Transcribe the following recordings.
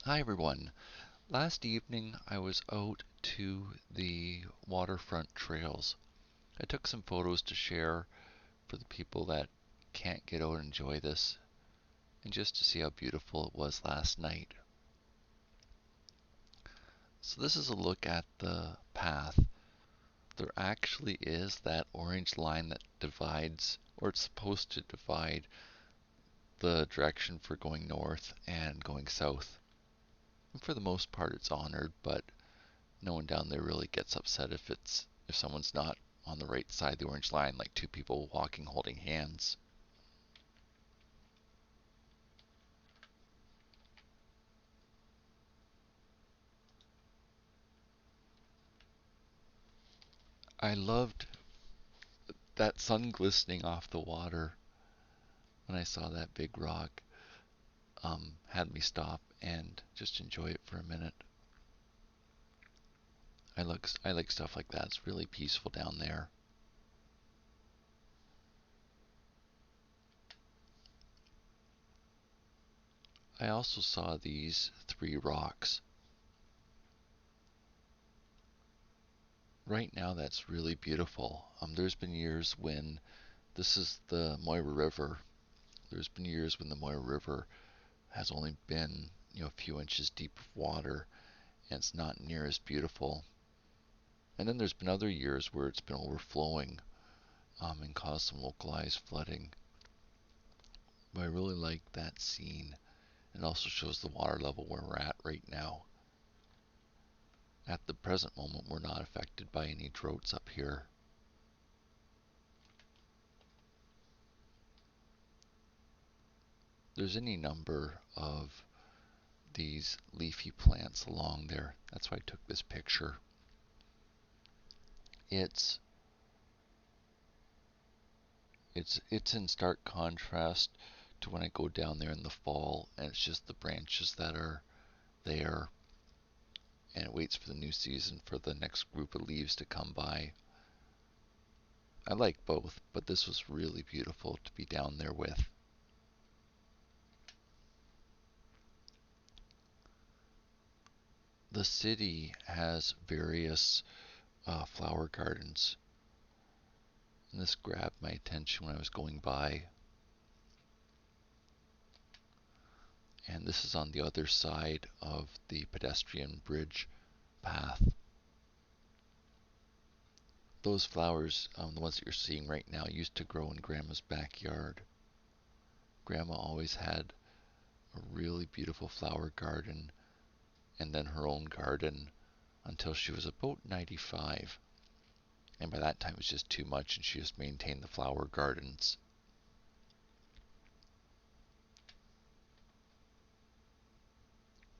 Hi everyone. Last evening I was out to the waterfront trails. I took some photos to share for the people that can't get out and enjoy this, and just to see how beautiful it was last night. So this is a look at the path. There actually is that orange line that divides, or it's supposed to divide, the direction for going north and going south. And for the most part it's honored, but no one down there really gets upset if someone's not on the right side of the orange line, like two people walking holding hands. I loved that sun glistening off the water when I saw that big rock. Had me stop and just enjoy it for a minute. I like stuff like that. It's really peaceful down there. I also saw these three rocks. Right now that's really beautiful. There's been years when this is the Moira River. There's been years when the Moira River has only been, a few inches deep of water, and it's not near as beautiful. And then there's been other years where it's been overflowing and caused some localized flooding. But I really like that scene. It also shows the water level where we're at right now. At the present moment, we're not affected by any droughts up here. There's any number of these leafy plants along there. That's why I took this picture. It's it's in stark contrast to when I go down there in the fall and it's just the branches that are there, and it waits for the new season for the next group of leaves to come by. I like both, but this was really beautiful to be down there with. The city has various flower gardens, and this grabbed my attention when I was going by. And this is on the other side of the pedestrian bridge path. Those flowers, the ones that you're seeing right now, used to grow in Grandma's backyard. Grandma always had a really beautiful flower garden and then her own garden until she was about 95. And by that time it was just too much and she just maintained the flower gardens.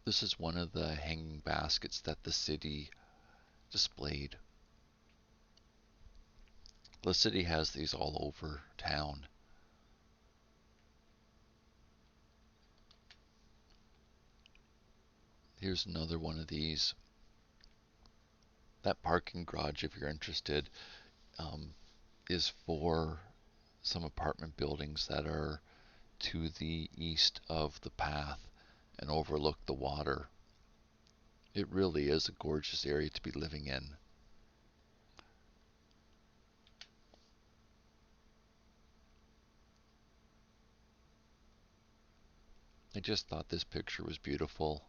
This is one of the hanging baskets that the city displayed. The city has these all over town. Here's another one of these. That parking garage, if you're interested, um, is for some apartment buildings that are to the east of the path and overlook the water. It really is a gorgeous area to be living in. I just thought this picture was beautiful.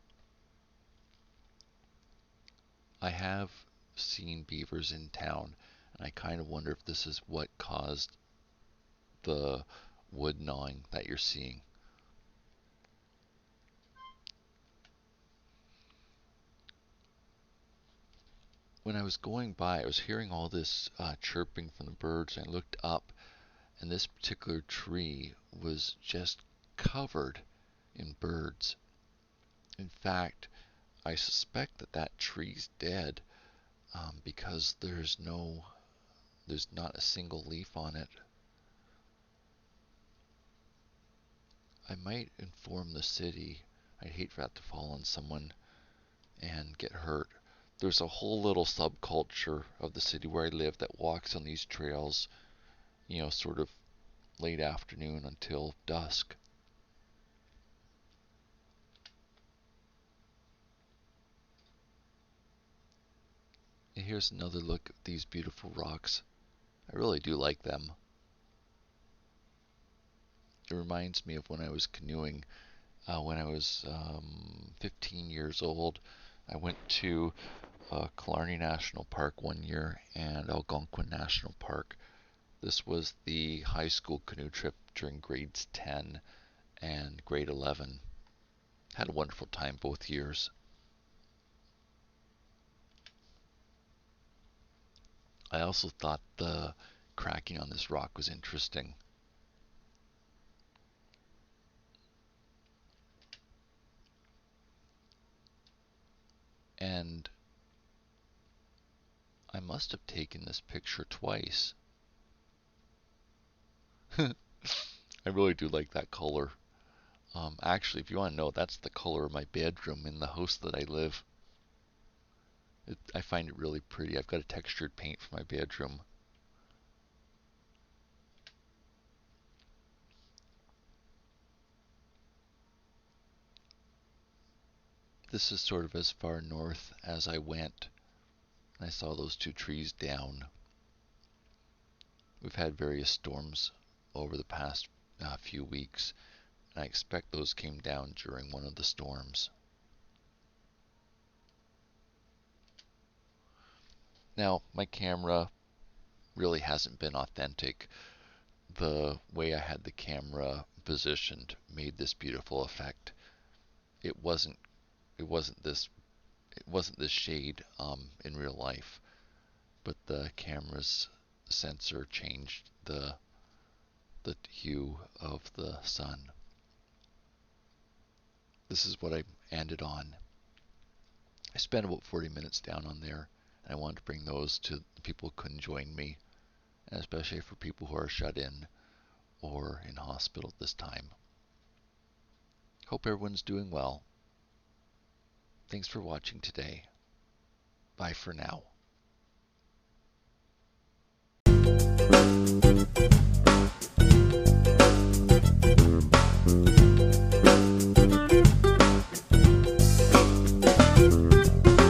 I have seen beavers in town, and I kind of wonder if this is what caused the wood gnawing that you're seeing. When I was going by, I was hearing all this chirping from the birds, and I looked up, and this particular tree was just covered in birds. In fact, I suspect that that tree's dead because there's not a single leaf on it. I might inform the city. I'd hate for that to fall on someone and get hurt. There's a whole little subculture of the city where I live that walks on these trails, sort of late afternoon until dusk. And here's another look at these beautiful rocks. I really do like them. It reminds me of when I was canoeing when I was 15 years old. I went to Killarney National Park one year and Algonquin National Park. This was the high school canoe trip during grades 10 and grade 11. Had a wonderful time both years. I also thought the cracking on this rock was interesting. And I must have taken this picture twice. I really do like that color. Actually, if you want to know, that's the color of my bedroom in the house that I live. I find it really pretty. I've got a textured paint for my bedroom. This is sort of as far north as I went. I saw those two trees down. We've had various storms over the past few weeks, and I expect those came down during one of the storms. Now, my camera really hasn't been authentic. The way I had the camera positioned made this beautiful effect. It wasn't it wasn't this it wasn't this shade in real life, but the camera's sensor changed the hue of the sun. This is what I ended on. I spent about 40 minutes down on there, and I wanted to bring those to the people who couldn't join me, and especially for people who are shut in or in hospital this time. Hope everyone's doing well. Thanks for watching today. Bye for now.